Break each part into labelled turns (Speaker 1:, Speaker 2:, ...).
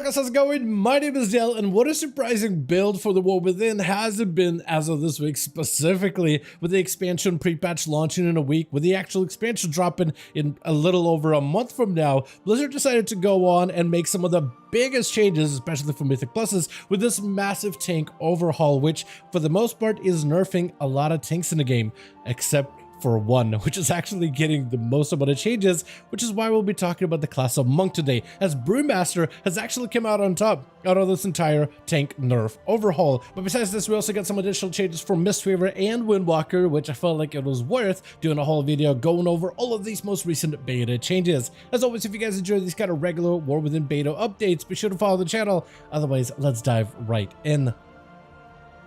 Speaker 1: guys, how's it going? My name is Dale, and what a surprising build for the War Within has it been as of this week, specifically with the expansion pre-patch launching in a week, with the actual expansion dropping in a little over a month from now. Blizzard decided to go on and make some of the biggest changes, especially for Mythic Pluses, with this massive tank overhaul, which for the most part is nerfing a lot of tanks in the game, except for one, which is actually getting the most amount of changes, which is why we'll be talking about the class of Monk today, as Brewmaster has actually come out on top out of this entire tank nerf overhaul. But besides this, we also got some additional changes for Mistweaver and Windwalker, which I felt like it was worth doing a whole video going over all of these most recent beta changes. As always, if you guys enjoy these kind of regular War Within beta updates, be sure to follow the channel. Otherwise, let's dive right in.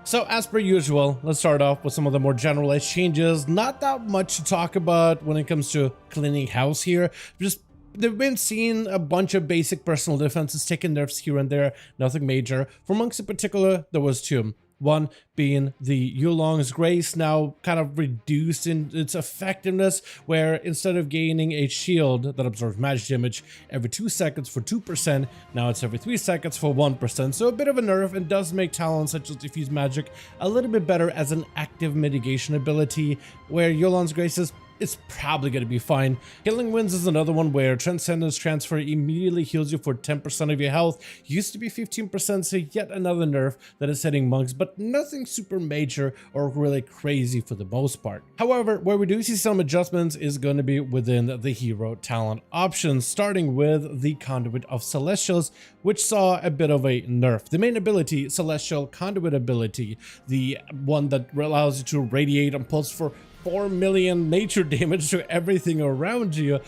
Speaker 1: So as per usual, let's start off with some of the more generalized changes. Not that much to talk about when it comes to cleaning house here. Just they've been seeing a bunch of basic personal defenses taking nerfs here and there, nothing major. For monks in particular, there was two. One being the Yulong's Grace, now kind of reduced in its effectiveness, where instead of gaining a shield that absorbs magic damage every 2 seconds for 2%, now it's every 3 seconds for 1%. So a bit of a nerf, and does make talents such as Diffuse Magic a little bit better as an active mitigation ability, where Yulong's Grace is it's probably going to be fine. Healing Winds is another one where Transcendence Transfer immediately heals you for 10% of your health. Used to be 15%, so yet another nerf that is hitting monks, but nothing super major or really crazy for the most part. However, where we do see some adjustments is going to be within the hero talent options, starting with the Conduit of Celestials, which saw a bit of a nerf. The main ability, Celestial Conduit ability, the one that allows you to radiate and pulse for 4 million nature damage to everything around you.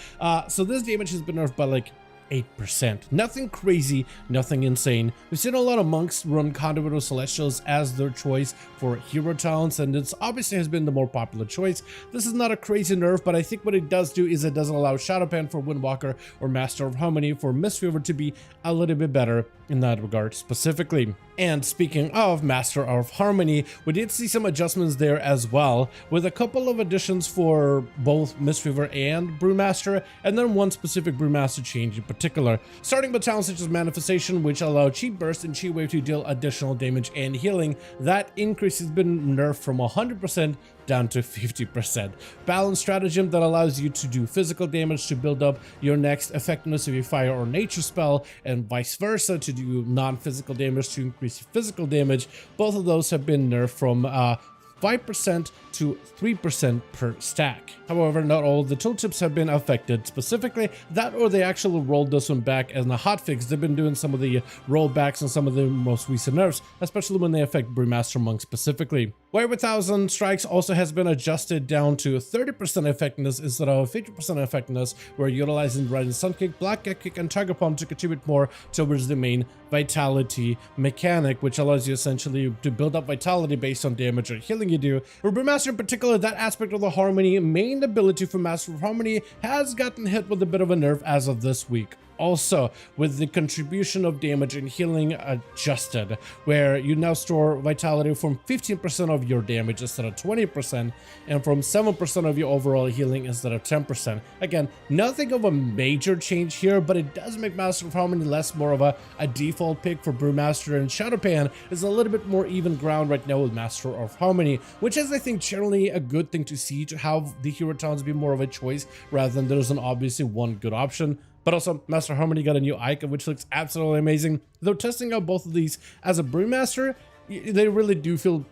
Speaker 1: So this damage has been nerfed by like 8%. Nothing crazy, nothing insane. We've seen a lot of monks run Conduit of Celestials as their choice for hero talents, and it's obviously has been the more popular choice. This is not a crazy nerf, but I think what it does do is it doesn't allow Shadowpan for Windwalker or Master of Harmony for Mistweaver to be a little bit better in that regard specifically. And speaking of Master of Harmony, we did see some adjustments there as well, with a couple of additions for both Mistweaver and Brewmaster, and then one specific Brewmaster change in particular. Starting with talents such as Manifestation, which allow Chi Burst and Chi Wave to deal additional damage and healing. That increase has been nerfed from 100% down to 50%. Balance Stratagem that allows you to do physical damage to build up your next effectiveness of your fire or nature spell, and vice versa to do non-physical damage to increase your physical damage. Both of those have been nerfed from 5% to 3% per stack. However, not all of the tooltips have been affected. Specifically, that or they actually rolled this one back as a hotfix. They've been doing some of the rollbacks on some of the most recent nerfs, especially when they affect Brewmaster Monk specifically. Wire 1000 Strikes also has been adjusted down to 30% effectiveness instead of 50% effectiveness. We're utilizing Rising Sun Kick, Black Kick, and Tiger Palm to contribute more towards the main vitality mechanic, which allows you essentially to build up vitality based on damage or healing you do. For Brewmaster in particular, that aspect of the Harmony main ability for Master of Harmony has gotten hit with a bit of a nerf as of this week. Also, with the contribution of damage and healing adjusted, where you now store vitality from 15% of your damage instead of 20%, and from 7% of your overall healing instead of 10%. Again, nothing of a major change here, but it does make Master of Harmony less more of a default pick for Brewmaster, and Shadowpan is a little bit more even ground right now with Master of Harmony, which is, I think, generally a good thing to see, to have the hero talents be more of a choice rather than there's an obviously one good option. But also, Master Harmony got a new icon, which looks absolutely amazing. Though testing out both of these as a Brewmaster, they really do feel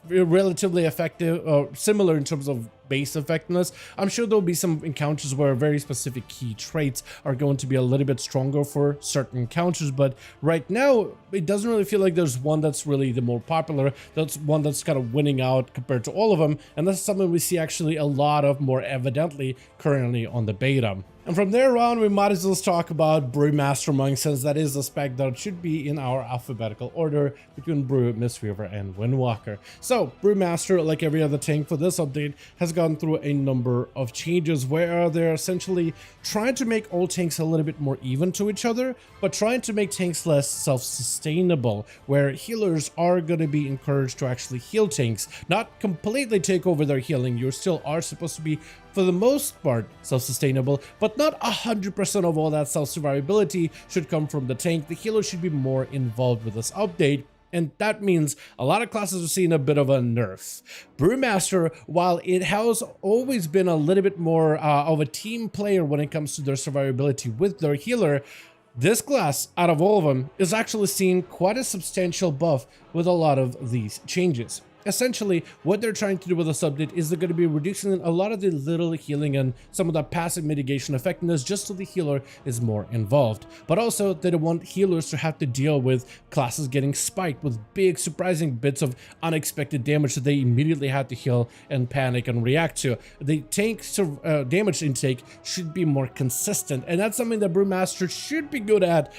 Speaker 1: relatively effective, or similar in terms of base effectiveness. I'm sure there'll be some encounters where very specific key traits are going to be a little bit stronger for certain encounters, but right now it doesn't really feel like there's one that's really the more popular. That's one that's kind of winning out compared to all of them, and that's something we see actually a lot of more evidently currently on the beta. And from there on, we might as well talk about Brewmaster Monk, since that is the spec that should be in our alphabetical order between Brew, Mistweaver, and Windwalker. So Brewmaster, like every other tank for this update, has gone through a number of changes where they're essentially trying to make all tanks a little bit more even to each other, but trying to make tanks less self-sustainable, where healers are going to be encouraged to actually heal tanks, not completely take over their healing. You still are supposed to be for the most part self-sustainable, but not 100% of all that self-survivability should come from the tank. The healer should be more involved with this update, and that means a lot of classes are seeing a bit of a nerf. Brewmaster, while it has always been a little bit more of a team player when it comes to their survivability with their healer, this class, out of all of them, is actually seeing quite a substantial buff with a lot of these changes. Essentially, what they're trying to do with this update is they're going to be reducing a lot of the little healing and some of the passive mitigation effectiveness just so the healer is more involved. But also, they don't want healers to have to deal with classes getting spiked with big, surprising bits of unexpected damage that they immediately have to heal and panic and react to. The tank damage intake should be more consistent, and that's something that Brewmaster should be good at.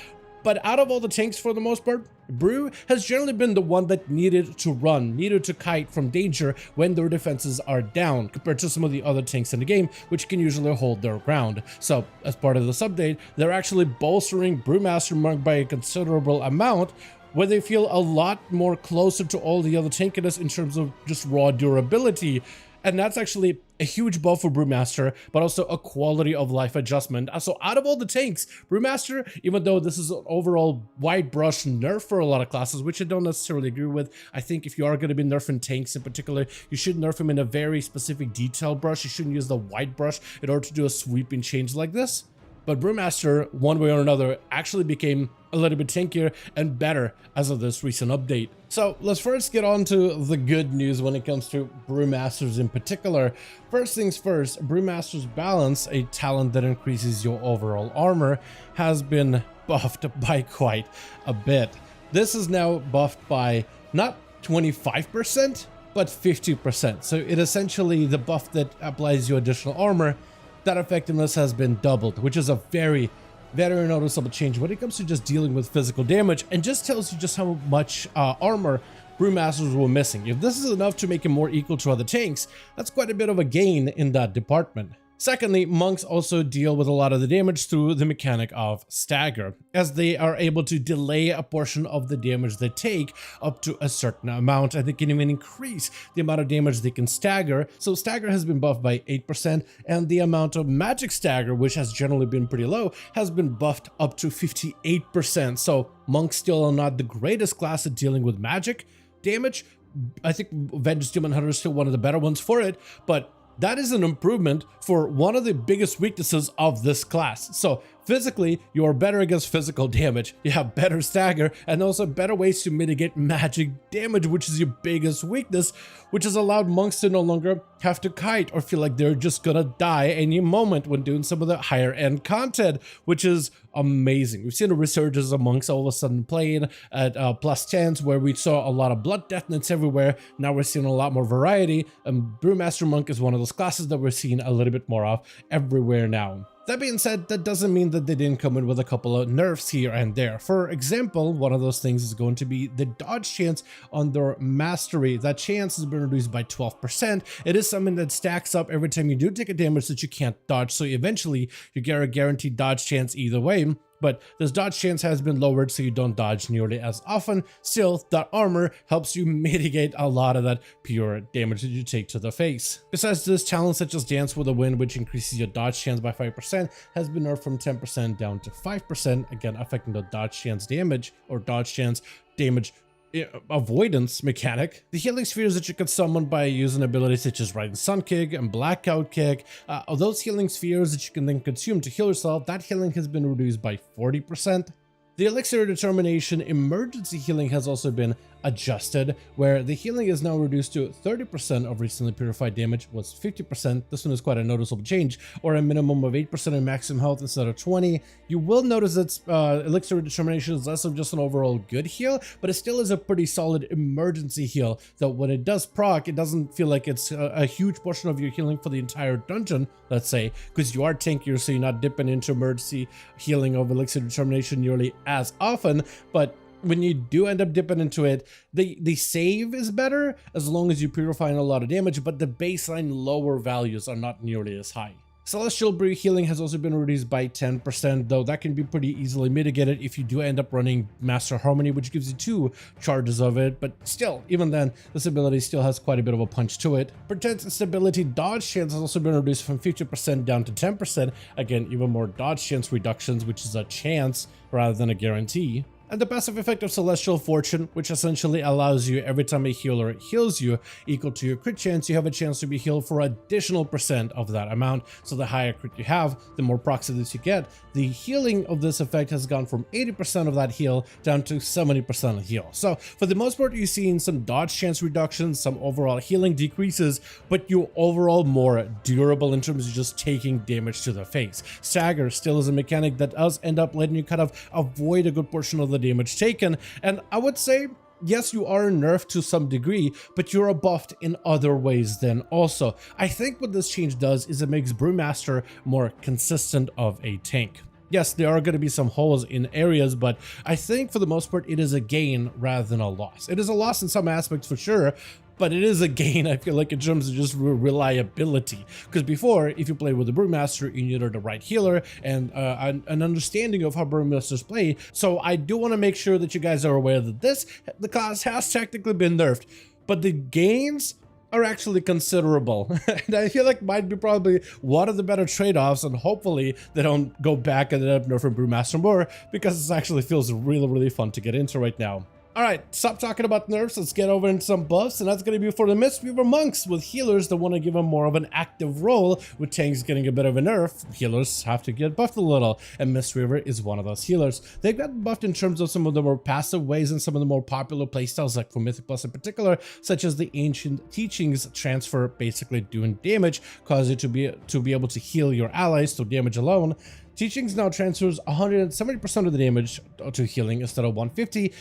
Speaker 1: But out of all the tanks, for the most part, Brew has generally been the one that needed to run, needed to kite from danger when their defenses are down, compared to some of the other tanks in the game, which can usually hold their ground. So, as part of this update, they're actually bolstering Brewmaster Monk by a considerable amount, where they feel a lot more closer to all the other tankiness in terms of just raw durability. And that's actually a huge buff for Brewmaster, but also a quality of life adjustment. So out of all the tanks, Brewmaster, even though this is an overall wide brush nerf for a lot of classes, which I don't necessarily agree with, I think if you are going to be nerfing tanks in particular, you should nerf them in a very specific detail brush. You shouldn't use the wide brush in order to do a sweeping change like this. But Brewmaster, one way or another, actually became a little bit tankier and better as of this recent update. So let's first get on to the good news when it comes to Brewmasters in particular. First things first, Brewmaster's Balance, a talent that increases your overall armor, has been buffed by quite a bit. This is now buffed by not 25%, but 50%. So it essentially, the buff that applies you additional armor, that effectiveness has been doubled, which is a very noticeable change when it comes to just dealing with physical damage, and just tells you just how much armor Brewmasters were missing. If this is enough to make him more equal to other tanks, that's quite a bit of a gain in that department. Secondly, monks also deal with a lot of the damage through the mechanic of stagger, as they are able to delay a portion of the damage they take up to a certain amount, and they can even increase the amount of damage they can stagger. So stagger has been buffed by 8%, and the amount of magic stagger, which has generally been pretty low, has been buffed up to 58%. So monks still are not the greatest class at dealing with magic damage. I think Vengeance Demon Hunter is still one of the better ones for it, but that is an improvement for one of the biggest weaknesses of this class. So physically, you are better against physical damage, you have better stagger, and also better ways to mitigate magic damage, which is your biggest weakness, which has allowed monks to no longer have to kite or feel like they're just gonna die any moment when doing some of the higher end content, which is amazing. We've seen a resurgence of monks all of a sudden playing at +10s, where we saw a lot of blood death nets everywhere. Now we're seeing a lot more variety, and Brewmaster Monk is one of those classes that we're seeing a little bit more of everywhere now. That being said, that doesn't mean that they didn't come in with a couple of nerfs here and there. For example, one of those things is going to be the dodge chance on their mastery. That chance has been reduced by 12%. It is something that stacks up every time you do take a damage that you can't dodge, so eventually you get a guaranteed dodge chance either way. But this dodge chance has been lowered so you don't dodge nearly as often. Still, that armor helps you mitigate a lot of that pure damage that you take to the face. Besides this, talents such as Dance with the Wind, which increases your dodge chance by 5%, has been nerfed from 10% down to 5%, again affecting the dodge chance damage, or dodge chance damage avoidance mechanic. The healing spheres that you can summon by using abilities such as Rising Sun Kick and Blackout Kick, those healing spheres that you can then consume to heal yourself, that healing has been reduced by 40%. The Elixir Determination emergency healing has also been adjusted, where the healing is now reduced to 30% of recently purified damage, was 50%. This one is quite a noticeable change, or a minimum of 8% in maximum health instead of 20. You will notice that Elixir Determination is less of just an overall good heal, but it still is a pretty solid emergency heal, though when it does proc, it doesn't feel like it's a huge portion of your healing for the entire dungeon, let's say, because you are tankier, so you're not dipping into emergency healing of Elixir Determination nearly as often. But when you do end up dipping into it, the save is better as long as you're purifying a lot of damage, but the baseline lower values are not nearly as high. Celestial Brew healing has also been reduced by 10%, though that can be pretty easily mitigated if you do end up running Master Harmony, which gives you 2 charges of it, but still, even then, this ability still has quite a bit of a punch to it. Protect Stability dodge chance has also been reduced from 50% down to 10%, again, even more dodge chance reductions, which is a chance rather than a guarantee. And the passive effect of Celestial Fortune, which essentially allows you every time a healer heals you equal to your crit chance, you have a chance to be healed for additional percent of that amount. So the higher crit you have, the more procs of this you get. The healing of this effect has gone from 80% of that heal down to 70% of heal. So for the most part, you're seeing some dodge chance reductions, some overall healing decreases, but you're overall more durable in terms of just taking damage to the face. Stagger still is a mechanic that does end up letting you kind of avoid a good portion of the damage taken, and I would say yes, you are nerfed to some degree, but you're buffed in other ways then also. I think what this change does is it makes Brewmaster more consistent of a tank. Yes, there are going to be some holes in areas, but I think for the most part it is a gain rather than a loss. It is a loss in some aspects for sure, but it is a gain, I feel like, in terms of just reliability. Because before, if you play with the Brewmaster, you needed the right healer and an understanding of how Brewmasters play. So I do want to make sure that you guys are aware that the class has technically been nerfed, but the gains are actually considerable. And I feel like might be probably one of the better trade-offs, and hopefully they don't go back and end up nerfing Brewmaster more, because this actually feels really fun to get into right now. Alright, stop talking about nerfs, let's get over into some buffs, and that's going to be for the Mistweaver monks, with healers that want to give them more of an active role. With tanks getting a bit of a nerf, healers have to get buffed a little, and Mistweaver is one of those healers. They've gotten buffed in terms of some of the more passive ways and some of the more popular playstyles, like for Mythic Plus in particular, such as the Ancient Teachings transfer, basically doing damage, cause you to be able to heal your allies through damage alone. Teachings now transfers 170% of the damage to healing instead of 150.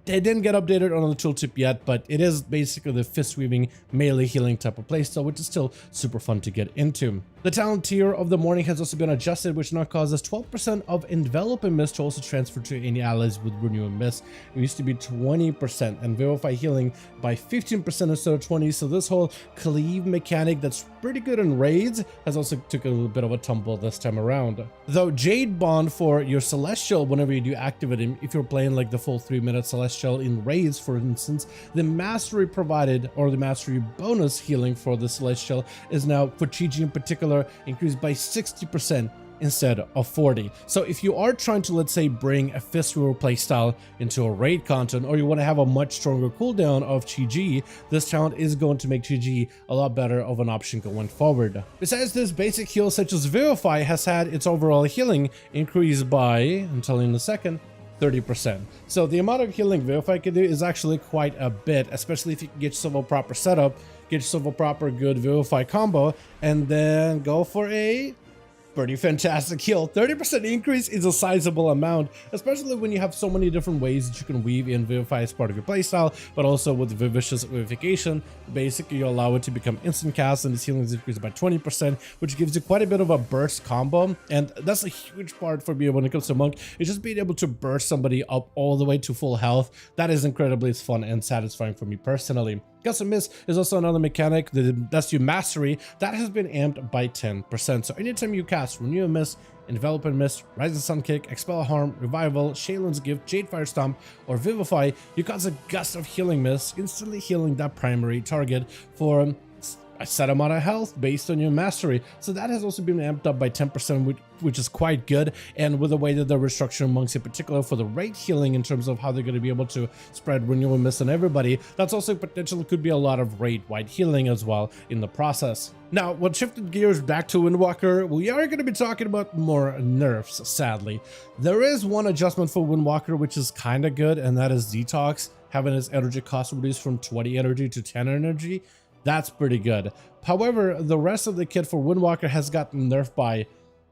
Speaker 1: They didn't get updated on the tooltip yet, but it is basically the fist weaving melee healing type of playstyle, which is still super fun to get into. The talent tier of the morning has also been adjusted, which now causes 12% of Envelop and Mist to also transfer to any allies with Renew and Mist. It used to be 20%, and Vivify healing by 15% instead of 20%, so this whole cleave mechanic that's pretty good in raids has also took a little bit of a tumble this time around. Though Jade Bond for your Celestial, whenever you do activate him, if you're playing like the full 3-minute Celestial in raids, for instance, the mastery provided, or the mastery bonus healing for the Celestial is now, for Chi-Ji in particular, increased by 60% instead of 40. So if you are trying to, let's say, bring a Fistweaver playstyle into a raid content, or you want to have a much stronger cooldown of Chi-Ji, this talent is going to make Chi-Ji a lot better of an option going forward. Besides this, basic heals such as Vivify has had its overall healing increased by, I'm telling you in a second, 30%. So the amount of healing Vivify can do is actually quite a bit, especially if you can get yourself a proper setup, get yourself a proper good Vivify combo, and then go for a pretty fantastic heal. 30% increase is a sizable amount, especially when you have so many different ways that you can weave in Vivify as part of your playstyle, but also with Vivicious Vivification, basically you allow it to become instant cast, and its healing is increased by 20%, which gives you quite a bit of a burst combo, and that's a huge part for me when it comes to Monk. It's just being able to burst somebody up all the way to full health. That is incredibly fun and satisfying for me personally. Custom Miss is also another mechanic that's your mastery that has been amped by 10%. So anytime you cast Renew and Miss, Envelop and Mist, Rising Sun Kick, Expel Harm, Revival, Shaelin's Gift, Jade Fire Stomp, or Vivify, you cause a gust of healing mist, instantly healing that primary target for a set amount of health based on your mastery. So that has also been amped up by 10%, which is quite good. And with the way that they're restructuring monks in particular for the raid healing in terms of how they're going to be able to spread Renewal Mist on everybody, that's also potentially could be a lot of raid-wide healing as well in the process. Now, what shifted gears back to Windwalker, we are going to be talking about more nerfs, sadly. There is one adjustment for Windwalker which is kind of good, and that is Detox, having its energy cost reduced from 20 energy to 10 energy. That's pretty good. However, the rest of the kit for Windwalker has gotten nerfed by,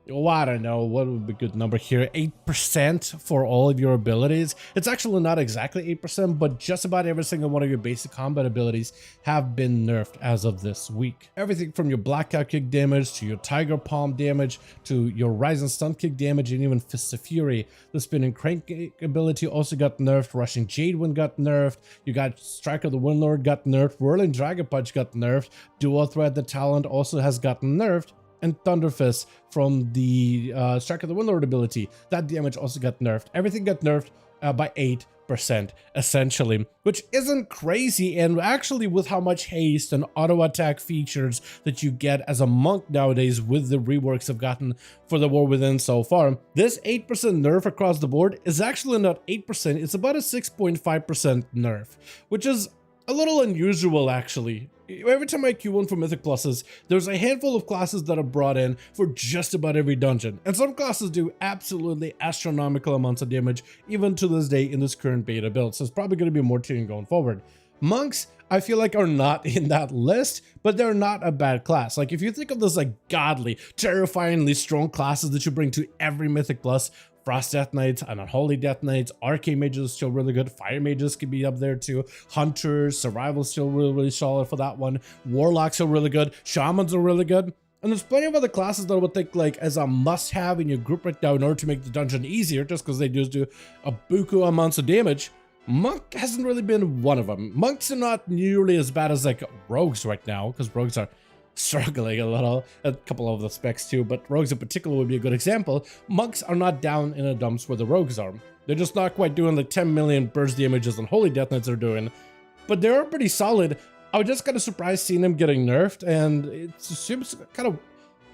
Speaker 1: oh, I don't know, what would be a good number here, 8% for all of your abilities. It's actually not exactly 8%, but just about every single one of your basic combat abilities have been nerfed as of this week. Everything from your Blackout Kick damage, to your Tiger Palm damage, to your Rising Stun Kick damage, and even Fist of Fury. The Spinning Crank ability also got nerfed, Rushing Jade Wind got nerfed, you got Strike of the Windlord got nerfed, Whirling Dragon Punch got nerfed, Dual Threat the talent also has gotten nerfed, and Thunder Fist from the Strike of the Windlord ability. That damage also got nerfed. Everything got nerfed by 8%, essentially, which isn't crazy. And actually, with how much haste and auto attack features that you get as a monk nowadays with the reworks I've gotten for the War Within so far, this 8% nerf across the board is actually not 8%, it's about a 6.5% nerf, which is a little unusual actually. Every time I queue one for Mythic Pluses, there's a handful of classes that are brought in for just about every dungeon, and some classes do absolutely astronomical amounts of damage even to this day in this current beta build, so it's probably going to be more tuning going forward. Monks, I feel like, are not in that list, but they're not a bad class. Like, if you think of those like godly, terrifyingly strong classes that you bring to every Mythic Plus, Frost Death Knights and Unholy Death Knights, Arcane Mages still really good, Fire Mages could be up there too, Hunters, Survival still really solid for that one, Warlocks are really good, Shamans are really good, and there's plenty of other classes that I would think like as a must-have in your group right now in order to make the dungeon easier, just because they just do a buku amounts of damage. Monk hasn't really been one of them. Monks are not nearly as bad as like Rogues right now, because Rogues are struggling a little, a couple of the specs too, but Rogues in particular would be a good example. Monks are not down in the dumps where the Rogues are. They're just not quite doing like 10 million burst damages and Holy Death Knights are doing, but they're pretty solid. I was just kind of surprised seeing them getting nerfed, and it seems kind of,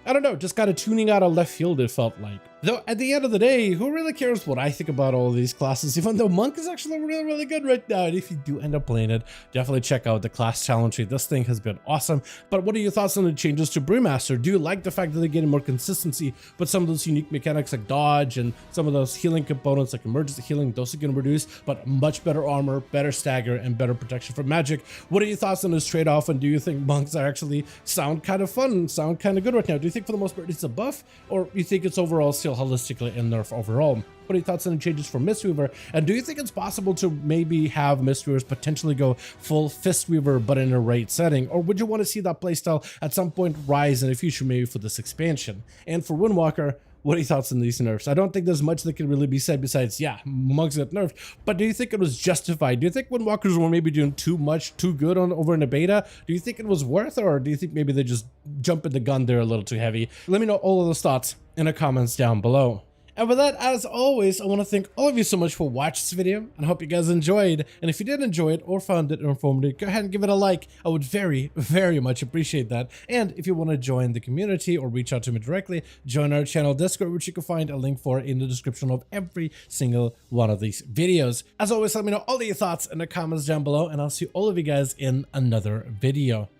Speaker 1: I don't know, just kind of tuning out of left field, it felt like. Though at the end of the day, who really cares what I think about all of these classes, even though Monk is actually really good right now. And if you do end up playing it, definitely check out the class challenge tree. This thing has been awesome. But what are your thoughts on the changes to Brewmaster? Do you like the fact that they're getting more consistency, but some of those unique mechanics like dodge and some of those healing components like emergency healing, those are going to reduce, but much better armor, better stagger, and better protection from magic? What are your thoughts on this trade-off, and do you think monks are actually sound kind of fun, sound kind of good right now? Do you think for the most part it's a buff, or do you think it's overall still holistically a nerf overall? What are your thoughts on the changes for Mistweaver? And do you think it's possible to maybe have Mistweavers potentially go full Fistweaver but in a raid setting? Or would you want to see that playstyle at some point rise in the future, maybe for this expansion? And for Windwalker, what are your thoughts on these nerfs? I don't think there's much that can really be said besides, yeah, monks got nerfed, but do you think it was justified? Do you think Windwalkers were maybe doing too much, too good over in the beta? Do you think it was worth it, or do you think maybe they just jumped the gun there a little too heavy? Let me know all of those thoughts in the comments down below. And with that, as always, I want to thank all of you so much for watching this video, and I hope you guys enjoyed. And if you did enjoy it or found it informative, go ahead and give it a like. I would very much appreciate that. And if you want to join the community or reach out to me directly, join our channel Discord, which you can find a link for in the description of every single one of these videos. As always, let me know all of your thoughts in the comments down below, and I'll see all of you guys in another video.